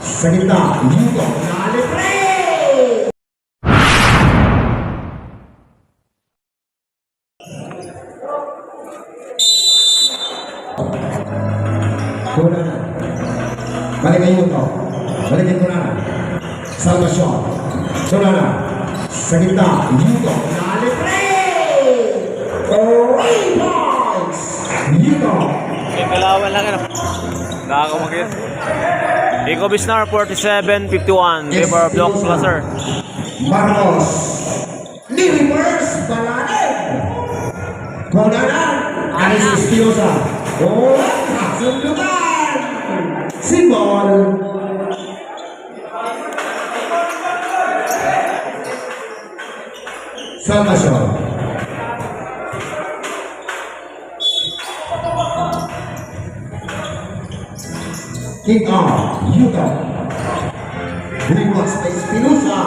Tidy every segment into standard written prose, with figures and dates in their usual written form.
Sa gitna, Yuto, nalibre! Kuna na. Balik ang Yuto. Balikin ko na. Salvation. Kuna na. Sa gitna, Yuto, nalibre! 3 points! Yuto! Kalawan lang ano. Nakakamagin. Iko Bisnar 47-51. Favor of Block Placer. Marcos. Ni-reverse. Balanin. Kunanan. Anis Espinosa. Oh, sundutan. Simbol. Salvation. Kick off, Yuto. Rewards by Espinosa.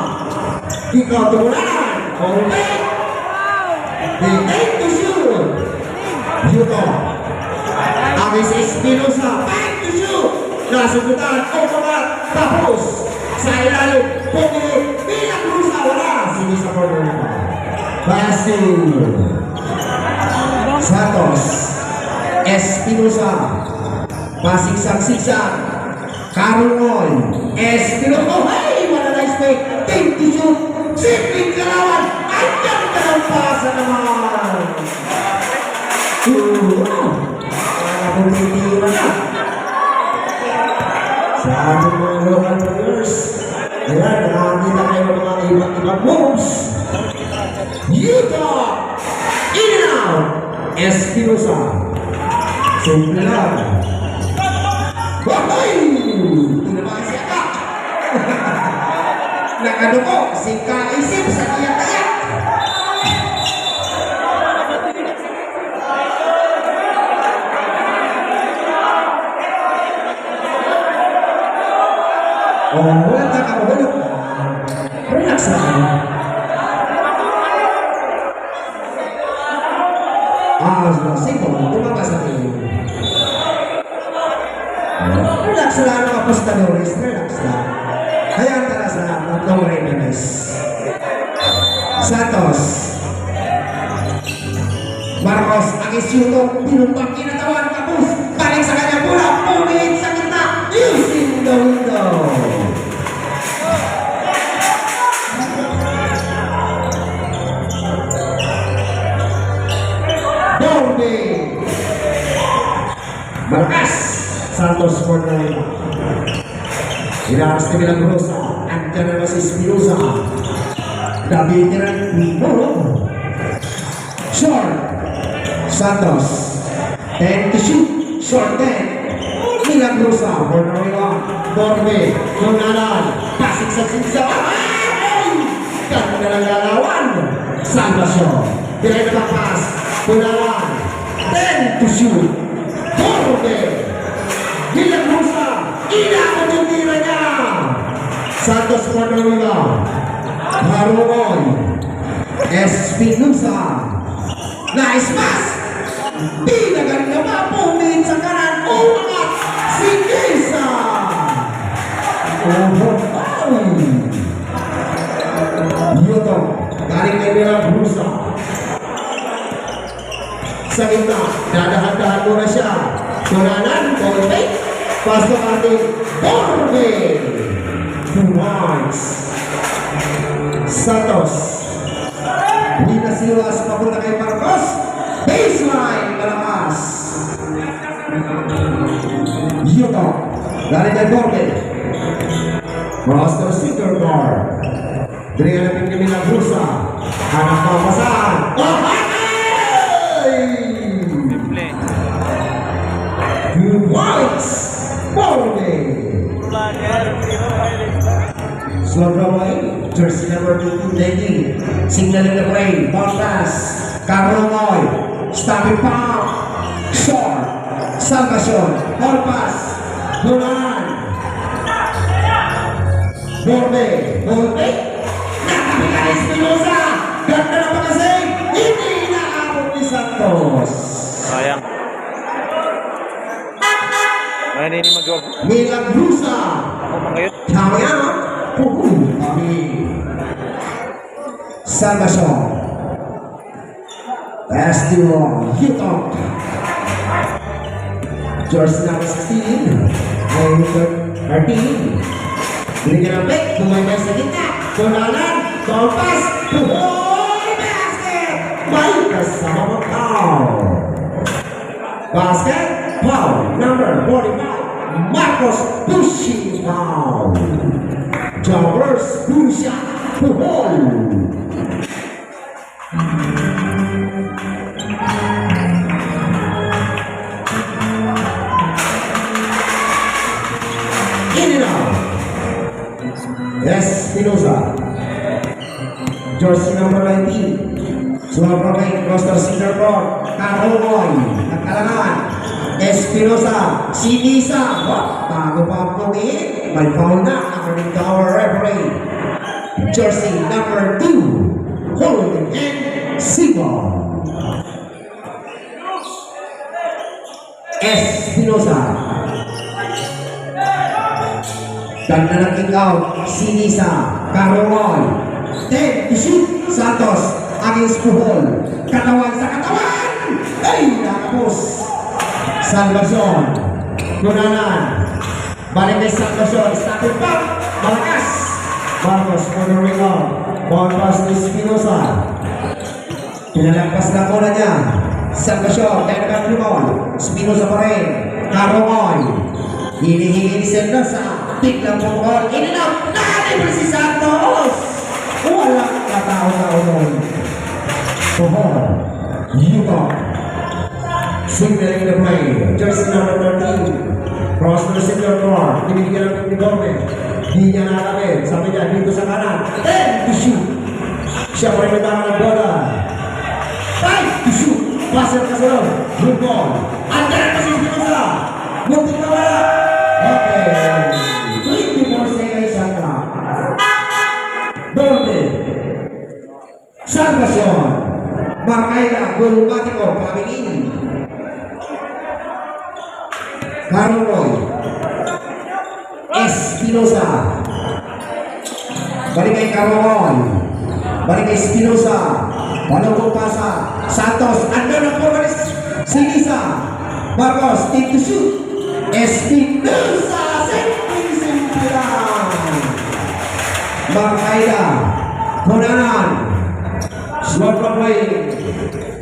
Kick off to Mulan. Okay. They aim to shoot. Yuto. Amis Espinosa. Back to shoot. Nasugutan. Otomat. Tapos. Sa ilalim. Pumili. Bilang Rusa. Wala. Sige sa corner na. Passing. Santos. Espinosa. Pasiksak-siksak. Karungon. Espinosa. Oh, hey! What a nice play. Team to shoot. Simpleng kalawan. Andiyan ka ng pasa naman. Nakapagtitira na. Sa ating mga local players. Ayan, nakakita kayo ng mga ibang moves. Yuto. In and out. Espinosa. Simple lang. Hoy! Tinamaan siya ka! Nakaduko, si kaisip sa iyak-iyak. Oh, wala ka kabulok. Relax lang. Simple, tumakas sa tingin. Relax lang ang apostadores, relax lang. Hayaan ka na sa tatlong readiness. Santos. Marcos, ang isyuto, pinumpang kinatawan, tapos balik sa kanyang bola, pumihit sa kita, using the window. Bombe. Marcos. Santos for the Inaas ni Milagrosa. Andiyan naman si Espinosa. David Tiran Mimoro. Short. Santos. 10 to shoot. Short 10. Milagrosa for the Borbe. Kunanan. Pasik sa sinsa. Ganda ng lalawan. Salvation. Direct na pass. Kunanan. 10 to shoot. Borbe. Milagrosa, inakot yung tira niya. Santos for the rebound. Harumoy. Espinosa. Nice pass. Tinagal na ba? Pumingin sa kanan. Umangat. Si Kisa. Yuto. Galing kay Milagrosa. Sa gitna. Dadahan-dahan mo na siya. Kunanan, Borbe, pasok ating Borbe. 2 points. Santos. Hindi na siwas, papunta kay Marcos. Baseline, malakas. Yuto. Galing kay Borbe. Master center guard. Dringan natin kami ng Rusa. Anak papasahan. Oh, Whites! Borbe! Slowdraway, jersey number 15, Denny. Signaling the play, ball pass. Carromoy, stopping pump. Short. Salvation, ball pass. Bulan. Borbe, Borbe. Nakapika Espinosa. Ganda na pag-asing. Hindi inaabot ni Santos. Sayang. Ano ni Major? Milagrosa. Ako mga cute. Coming out. Kami. Salvacion. Pass to Hutton. Jersey number 16. Number 13. Binigyan ng pick. Bumay sa gitna. Kunalan. Kompas. Puhoy! Basket! May kasama mo foul. Basket. Foul. Number 45. Marcos Bushi foul. Jumpers. Busha. Puhoy! Espinosa. Jersey number 19. Sumaprobate, roster center court. Karoy. Nagkalangan. Espinosa. Sinisa. Bago pa ang pumi. May foul na. According to our referee. Jersey number 2. Holding and Simon. Espinosa. Ganda ng kick out, Sinisa, Karoy, 10 to shoot, Santos, against Puhol, katawan sa katawan, ay nakapos, Salvacion, Gunanan, balik kay Salvacion, starting back, malakas, Marcos for the rebound, ball pass to Espinosa, pinalagpas na bola niya, Salvacion, kaya nag-rebound, Espinosa pa rin, Karoy, hinihingi ni Sendosa, biglang bukol, in and out, nakatibol si Santos! Walang katao-tao doon. Puhol, Utah, signaling the play, jersey number 13, cross to the center court, binibigyan ng Gomez, di niya nakakabit, sabi niya, dito sa kanan, 10 to shoot, siya pa rin nagtama ng bola, 5 to shoot, passer ka sa loob, good ball, andyan pa si Espinosa, muntik na wala, okay. 24 seconds shot clock. Donde Salvacion Marcaida Gulmatico Pamilin Caroy Espinosa balik kay Caroy balik kay Espinosa panukong pasa Santos andun ang purwalis Sinisa Marcos take to shoot Espinosa Marcaida, Conanan, slot from play,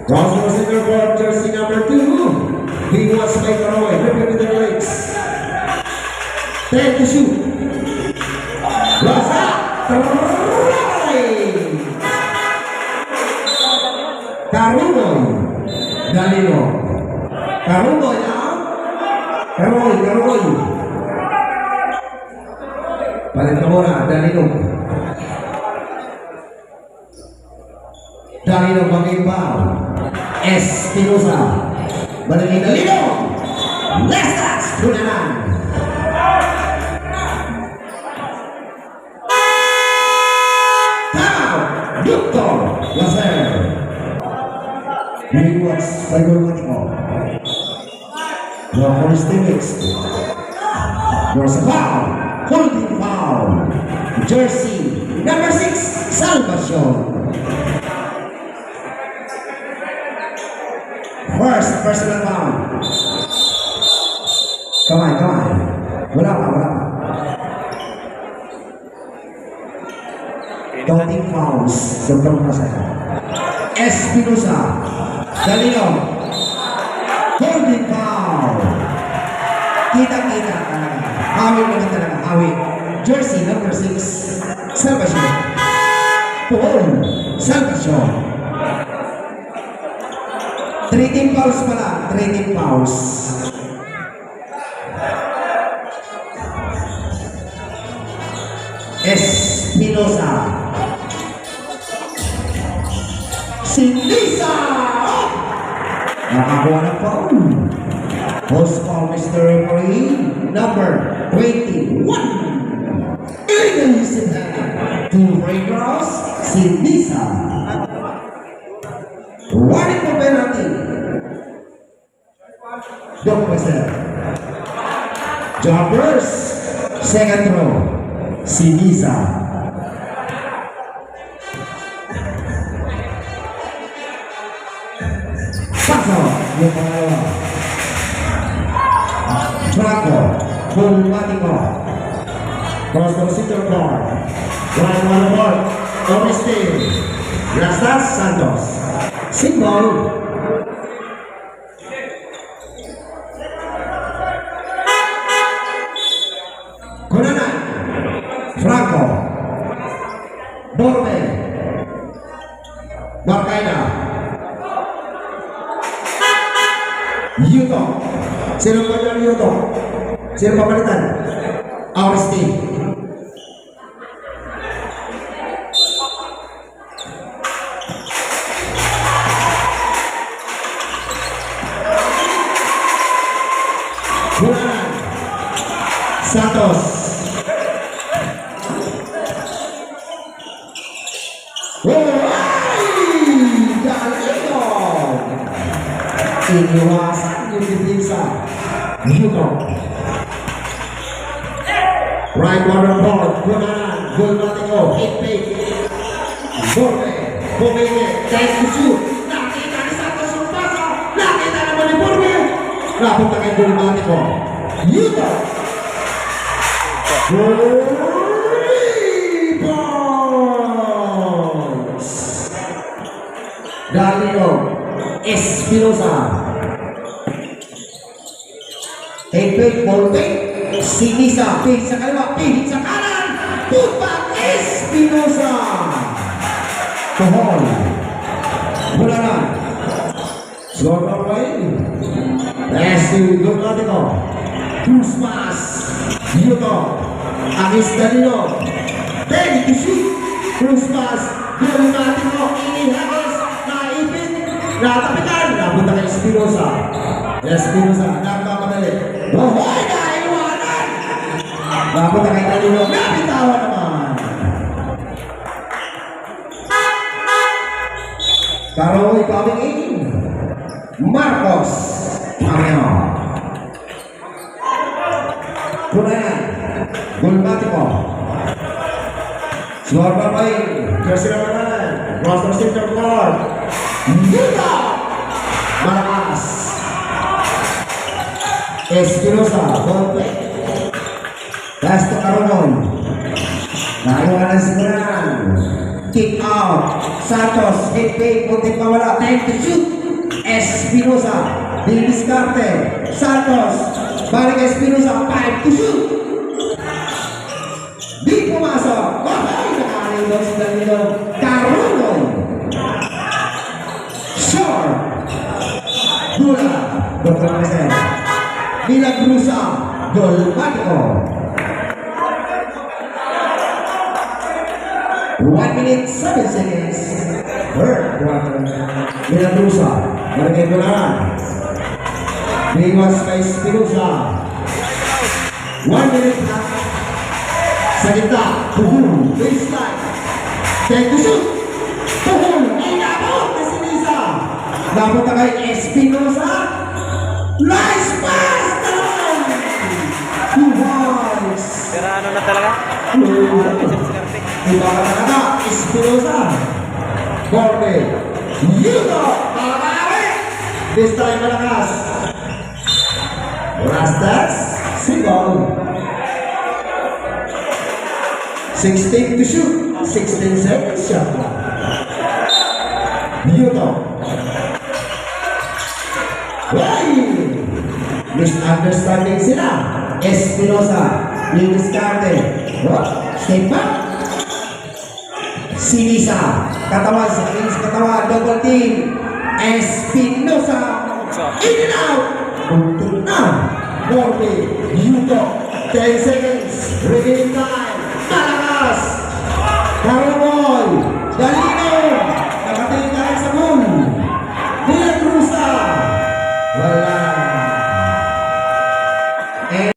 cross the center court, jersey number 2, he was by Caroy, ripping with the legs, 10 to shoot, Rasa, Carunoy, Danilo, Carunoy now, Caroy, balik na muna, Danilo mag-ibaw, Espinosa, balik kay Danilo, Lestas, Gunanan. Time, Victor, Lazer. Rewards by Gulmatico. The first next. There's a foul. Holding foul. Jersey number 6, Salvacion. First personal foul. Come on. Wala pa. Counting fouls. Sobrang masaya. Espinosa. Danilo. Holding foul. Kita-kita talaga. Awit naman talaga. Awit. Jersey number 6. Salvacion. Puhol. Salvacion. 3 team fouls pala. 3 team fouls. Espinosa. Sinisa. Nakakuha ng foul. Post foul, Mr. Referee. Number 21. Illegal use of hand. 2 free cross. Sinisa. Warning for penalty. Don't press it. Jumpers. Second throw. Sinisa. Paso, yung pangalawa. Franco, Bulmatico. Cross the center court. Line one board. Oreste. Rastas Santos. Single. Kunanan. Franco. Borbe. Barcaina. Yuto. Sino pa dyan Yuto? Sino papalitan? Oreste. Kunanan. Santos. Galino. Iniwasan yung depensa. Yuto. Right corner ball. Kunanan. Bulmatico. Hit fake. Borbe. Bumili. Tries to shoot. Nakita ni Santos yung pasa. Nakita naman ni Borbe. Napunta kay Bulmatico. Yuto. Rebounds. Galino. Espinosa. Hit ball fake. Sinisa. Pihit sa kaliwa. Pihit sa kanan. Putback. Espinosa. Tuhol. Mula na. Score for Wayne. Last two. Good Galino. Cruz pass. Yuto. Anis Galino. Ready to shoot. Cruz pass. Bulmatico. Inihagis. Naipit. Natapitan. Napunta kay Espinosa. Espinosa. Nagkakamali. Bahoy na iwanan. Napunta kay Galino. Napitawan naman. Karoy coming in. Marcos. Pangyo. Kunanan. Bulmatico. Score pa ba yun? Jersey number 9. Roster center court. Yuta. Malakas. Espinosa. Ball play. Last to Caronon. Nakaluwa ng siguran. Kick out. Santos. Hit fake. Puntik mawala. Time to shoot. Espinosa. Didiskarte. Santos. Balik Espinosa. 5 to shoot. Di pumasok. Bakay. Nakalilog si Galino. Caronon. Short. Bula. Dr. Marcel. Milagrusa. Bulmatico. 1 minute 7 seconds. Third quarter. Milagrusa. Barangay Bulan. Biwas kay Espinosa. 1 minute na. Sa gitna. Puhul. Baseline. Take to shoot. Puhul. Inabot ni Sinisa. Napunta kay Espinosa. Nice pass naman. 2 points. Pero ano na talaga? Iba ka talaga. Espinosa. Borbe. Yuto. Makabawi. This time malakas. Rastas. Single. 16 to shoot. 16 seconds shot clock. Yuto. Why? Misunderstanding sila. Espinosa. Didiskarte. Step back. Sinisa. Katawan sa katawan. Double team. Espinosa. In and out. Buntik na. Borbe. Yuto. 10 seconds. Regain time.